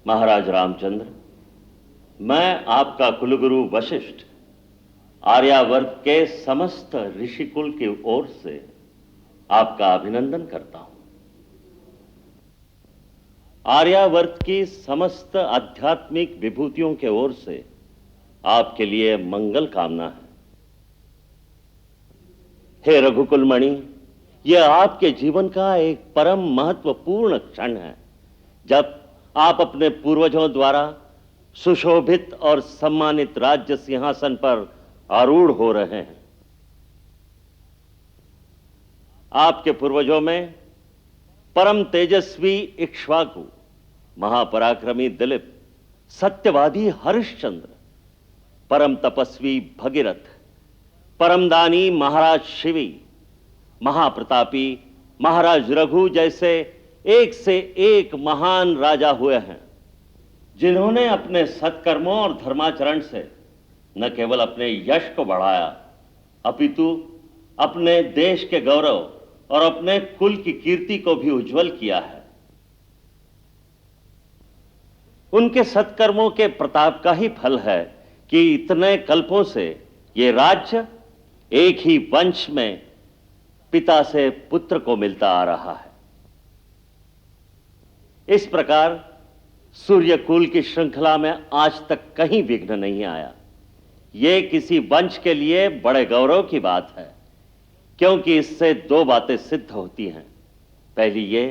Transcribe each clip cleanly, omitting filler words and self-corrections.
महाराज रामचंद्र, मैं आपका कुलगुरु वशिष्ठ आर्यावर्त के समस्त ऋषिकुल की ओर से आपका अभिनंदन करता हूं। आर्यावर्त की समस्त आध्यात्मिक विभूतियों के ओर से आपके लिए मंगल कामना है। हे रघुकुलमणि, यह आपके जीवन का एक परम महत्वपूर्ण क्षण है, जब आप अपने पूर्वजों द्वारा सुशोभित और सम्मानित राज्य सिंहासन पर आरूढ़ हो रहे हैं। आपके पूर्वजों में परम तेजस्वी इक्ष्वाकु, महापराक्रमी दिलीप, सत्यवादी हरिश्चंद्र, परम तपस्वी भगीरथ, परमदानी महाराज शिवी, महाप्रतापी महाराज रघु जैसे एक से एक महान राजा हुए हैं, जिन्होंने अपने सत्कर्मों और धर्माचरण से न केवल अपने यश को बढ़ाया, अपितु अपने देश के गौरव और अपने कुल की कीर्ति को भी उज्जवल किया है। उनके सत्कर्मों के प्रताप का ही फल है कि इतने कल्पों से ये राज्य एक ही वंश में पिता से पुत्र को मिलता आ रहा है। इस प्रकार सूर्यकुल की श्रृंखला में आज तक कहीं विघ्न नहीं आया। यह किसी वंश के लिए बड़े गौरव की बात है, क्योंकि इससे दो बातें सिद्ध होती हैं। पहली ये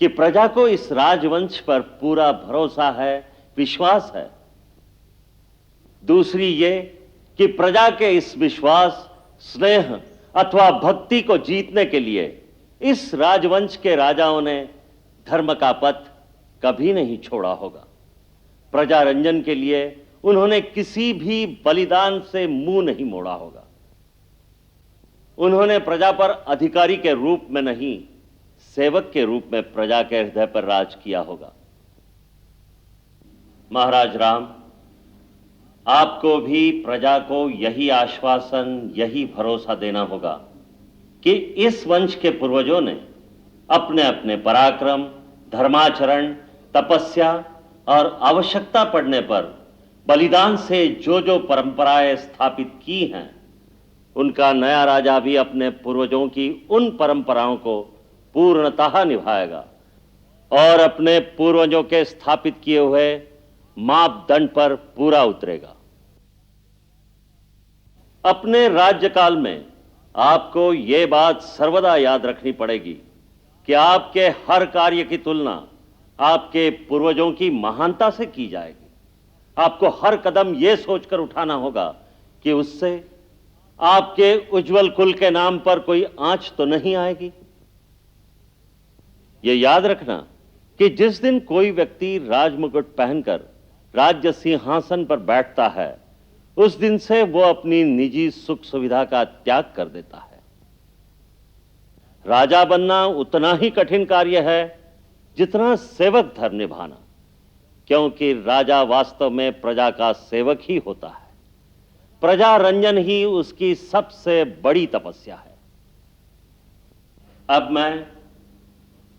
कि प्रजा को इस राजवंश पर पूरा भरोसा है, विश्वास है। दूसरी ये कि प्रजा के इस विश्वास, स्नेह अथवा भक्ति को जीतने के लिए इस राजवंश के राजाओं ने धर्म का पथ कभी नहीं छोड़ा होगा। प्रजा रंजन के लिए उन्होंने किसी भी बलिदान से मुंह नहीं मोड़ा होगा। उन्होंने प्रजा पर अधिकारी के रूप में नहीं, सेवक के रूप में प्रजा के हृदय पर राज किया होगा। महाराज राम, आपको भी प्रजा को यही आश्वासन, यही भरोसा देना होगा कि इस वंश के पूर्वजों ने अपने अपने पराक्रम, धर्माचरण, तपस्या और आवश्यकता पड़ने पर बलिदान से जो जो परंपराएं स्थापित की हैं, उनका नया राजा भी अपने पूर्वजों की उन परंपराओं को पूर्णतः निभाएगा और अपने पूर्वजों के स्थापित किए हुए मापदंड पर पूरा उतरेगा। अपने राज्यकाल में आपको यह बात सर्वदा याद रखनी पड़ेगी कि आपके हर कार्य की तुलना आपके पूर्वजों की महानता से की जाएगी। आपको हर कदम यह सोचकर उठाना होगा कि उससे आपके उज्जवल कुल के नाम पर कोई आंच तो नहीं आएगी। यह याद रखना कि जिस दिन कोई व्यक्ति राजमुकुट पहनकर राज्य सिंहासन पर बैठता है, उस दिन से वो अपनी निजी सुख सुविधा का त्याग कर देता है। राजा बनना उतना ही कठिन कार्य है जितना सेवक धर्म निभाना, क्योंकि राजा वास्तव में प्रजा का सेवक ही होता है। प्रजा रंजन ही उसकी सबसे बड़ी तपस्या है। अब मैं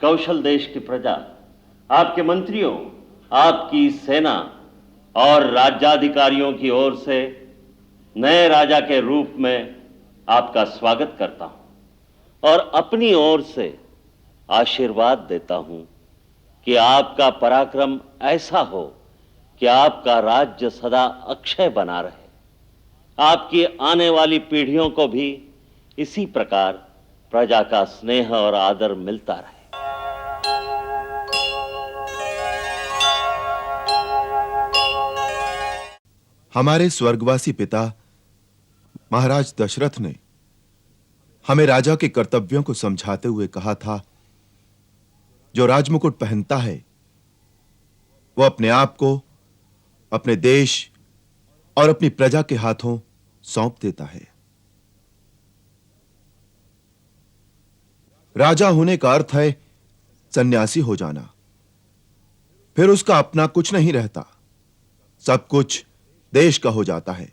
कौशल देश की प्रजा, आपके मंत्रियों, आपकी सेना और राज्याधिकारियों की ओर से नए राजा के रूप में आपका स्वागत करता हूं और अपनी ओर से आशीर्वाद देता हूं कि आपका पराक्रम ऐसा हो कि आपका राज्य सदा अक्षय बना रहे, आपकी आने वाली पीढ़ियों को भी इसी प्रकार प्रजा का स्नेह और आदर मिलता रहे। हमारे स्वर्गवासी पिता महाराज दशरथ ने हमें राजा के कर्तव्यों को समझाते हुए कहा था, जो राजमुकुट पहनता है वो अपने आप को अपने देश और अपनी प्रजा के हाथों सौंप देता है। राजा होने का अर्थ है सन्यासी हो जाना। फिर उसका अपना कुछ नहीं रहता, सब कुछ देश का हो जाता है।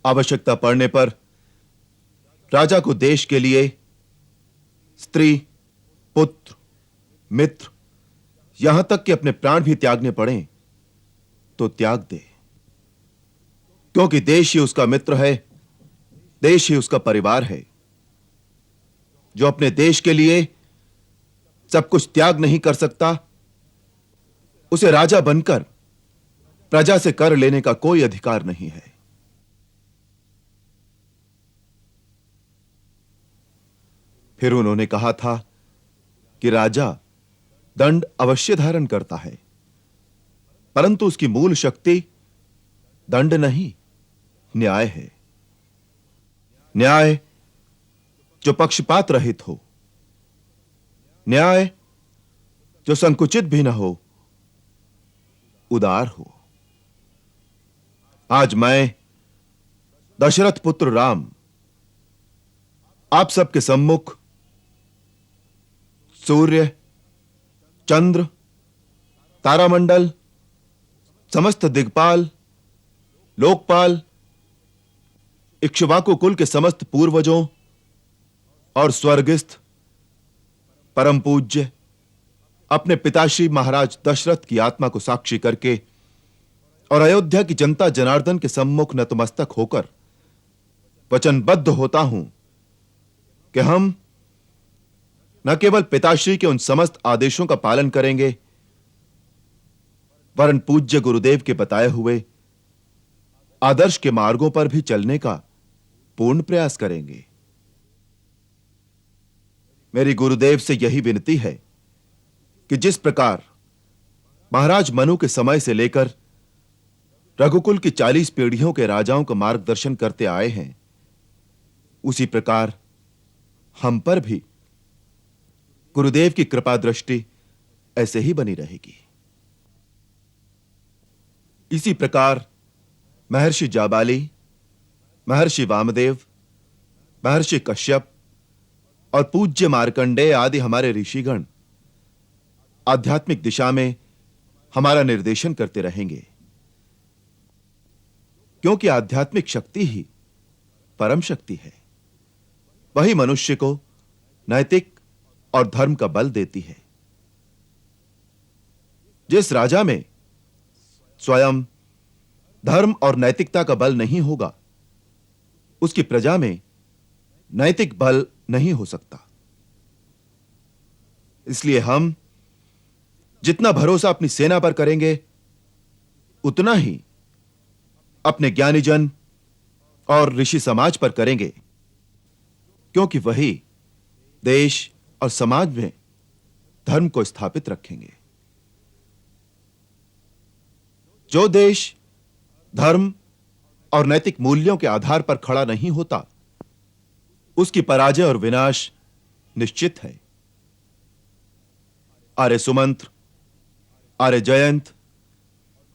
आवश्यकता पड़ने पर राजा को देश के लिए स्त्री, पुत्र, मित्र यहां तक कि अपने प्राण भी त्यागने पड़े तो त्याग दे, क्योंकि देश ही उसका मित्र है, देश ही उसका परिवार है। जो अपने देश के लिए सब कुछ त्याग नहीं कर सकता, उसे राजा बनकर प्रजा से कर लेने का कोई अधिकार नहीं है। फिर उन्होंने कहा था कि राजा दंड अवश्य धारण करता है, परंतु उसकी मूल शक्ति दंड नहीं, न्याय है। न्याय जो पक्षपात रहित हो, न्याय जो संकुचित भी न हो, उदार हो। आज मैं दशरथ पुत्र राम आप सबके सम्मुख सूर्य, चंद्र, तारामंडल, समस्त दिग्पाल, लोकपाल, इक्ष्वाकु कुल के समस्त पूर्वजों और स्वर्गस्थ परम पूज्य अपने पिताश्री महाराज दशरथ की आत्मा को साक्षी करके और अयोध्या की जनता जनार्दन के सम्मुख नतमस्तक होकर वचनबद्ध होता हूं कि हम न केवल पिताश्री के उन समस्त आदेशों का पालन करेंगे, वरन पूज्य गुरुदेव के बताए हुए आदर्श के मार्गों पर भी चलने का पूर्ण प्रयास करेंगे। मेरी गुरुदेव से यही विनती है कि जिस प्रकार महाराज मनु के समय से लेकर रघुकुल की 40 पीढ़ियों के राजाओं का मार्गदर्शन करते आए हैं, उसी प्रकार हम पर भी गुरुदेव की कृपा दृष्टि ऐसे ही बनी रहेगी। इसी प्रकार महर्षि जाबाली, महर्षि वामदेव, महर्षि कश्यप और पूज्य मार्कंडेय आदि हमारे ऋषिगण आध्यात्मिक दिशा में हमारा निर्देशन करते रहेंगे, क्योंकि आध्यात्मिक शक्ति ही परम शक्ति है। वही मनुष्य को नैतिक और धर्म का बल देती है। जिस राजा में स्वयं धर्म और नैतिकता का बल नहीं होगा, उसकी प्रजा में नैतिक बल नहीं हो सकता। इसलिए हम जितना भरोसा अपनी सेना पर करेंगे, उतना ही अपने ज्ञानीजन और ऋषि समाज पर करेंगे, क्योंकि वही देश और समाज में धर्म को स्थापित रखेंगे। जो देश धर्म और नैतिक मूल्यों के आधार पर खड़ा नहीं होता, उसकी पराजय और विनाश निश्चित है। आर्य सुमंत्र, आर्य जयंत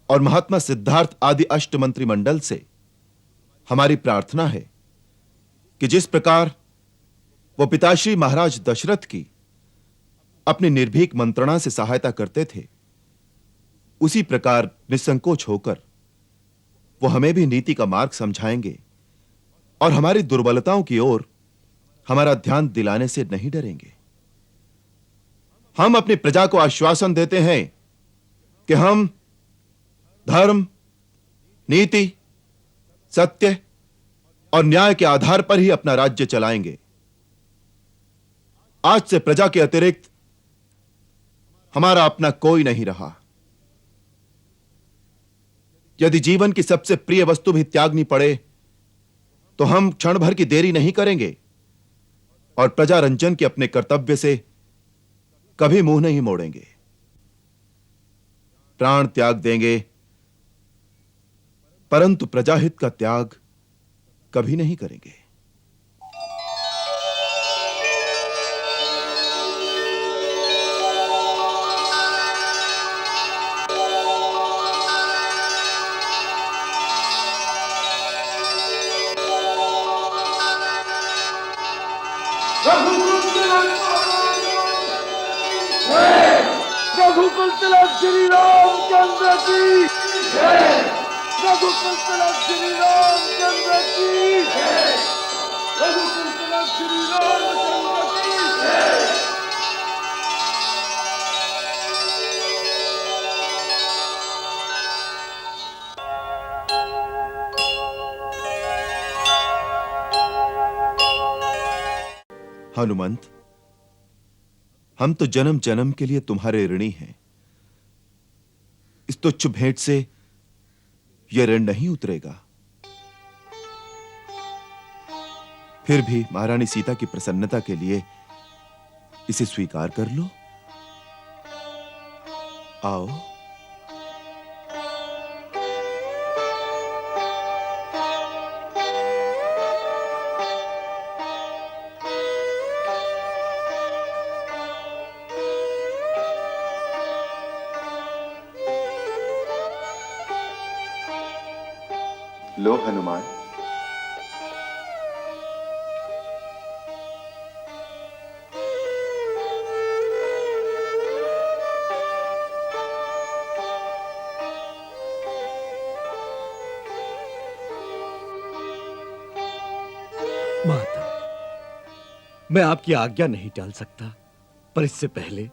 और महात्मा सिद्धार्थ आदि अष्टमंत्री मंडल से हमारी प्रार्थना है कि जिस प्रकार वो पिताश्री महाराज दशरथ की अपनी निर्भीक मंत्रणा से सहायता करते थे, उसी प्रकार निसंकोच होकर वो हमें भी नीति का मार्ग समझाएंगे और हमारी दुर्बलताओं की ओर हमारा ध्यान दिलाने से नहीं डरेंगे। हम अपनी प्रजा को आश्वासन देते हैं कि हम धर्म, नीति, सत्य और न्याय के आधार पर ही अपना राज्य चलाएंगे। आज से प्रजा के अतिरिक्त हमारा अपना कोई नहीं रहा। यदि जीवन की सबसे प्रिय वस्तु भी त्यागनी पड़े, तो हम क्षण भर की देरी नहीं करेंगे और प्रजा रंजन के अपने कर्तव्य से कभी मुंह नहीं मोड़ेंगे। प्राण त्याग देंगे, परंतु प्रजाहित का त्याग कभी नहीं करेंगे। रघुकुल तिलक श्री रामचंद्र की जय। रघुकुल तिलक श्री रामचंद्र की जय। रघुकुल तिलक श्री रामचंद्र की जय। हनुमंत, हम तो जन्म जन्म के लिए तुम्हारे ऋणी हैं। इस तुच्छ भेंट से यह ऋण नहीं उतरेगा। फिर भी महारानी सीता की प्रसन्नता के लिए इसे स्वीकार कर लो। आओ। लो हनुमान। माता, मैं आपकी आज्ञा नहीं टाल सकता, पर इससे पहले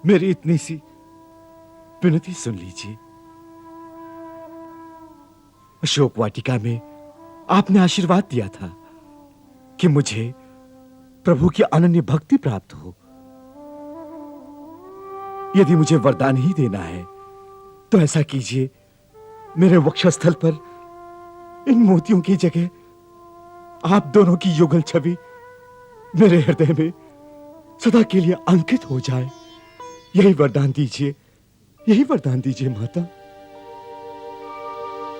मेरी इतनी सी विनती सुन लीजिए। अशोक वाटिका में आपने आशीर्वाद दिया था कि मुझे प्रभु की अनन्य भक्ति प्राप्त हो। यदि मुझे वरदान ही देना है तो ऐसा कीजिए, मेरे वक्षस्थल पर इन मोतियों की जगह आप दोनों की युगल छवि मेरे हृदय में सदा के लिए अंकित हो जाए। यही वरदान दीजिए, यही वरदान दीजिए माता।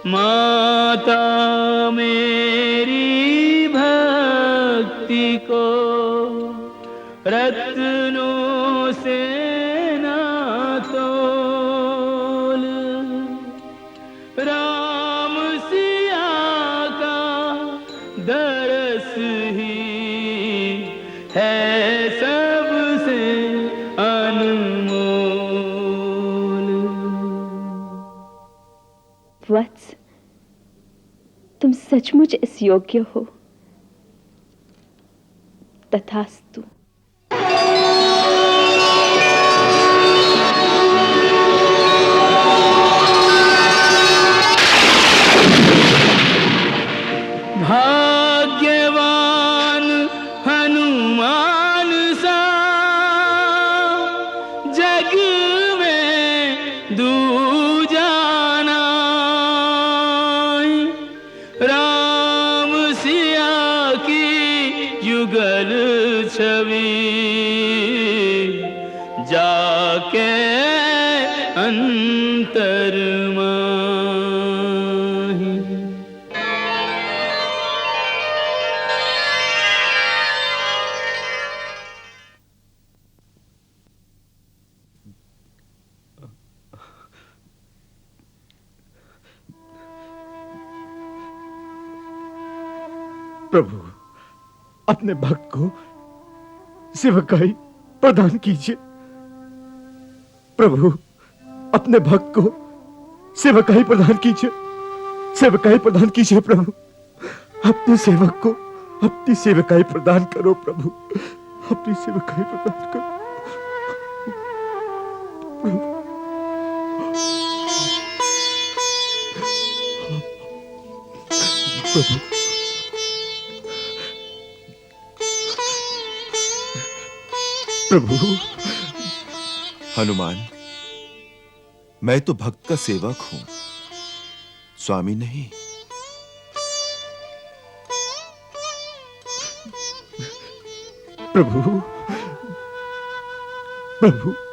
माता मेरी भक्ति को रत्नों से ना तोल, राम सिया का दरस ही है सबसे अनमोल। वत्स, तुम सचमुच इस योग्य हो। तथास्तु। भाग्यवान हनुमान सा जग में दूजा नाई, राम सिया की युगल छवि जाके अंतर माही। प्रभु, अपने भक्त को सेवकाई प्रदान कीजिए। प्रभु, अपने भक्त को सेवकाई प्रदान कीजिए, सेवकाई प्रदान कीजिए। प्रभु, अपने सेवक को अपनी सेवकाई प्रदान करो। प्रभु, अपनी सेवकाई प्रदान करो। प्रभु, प्रभु। हनुमान, मैं तो भक्त का सेवक हूं, स्वामी नहीं। प्रभु, प्रभु।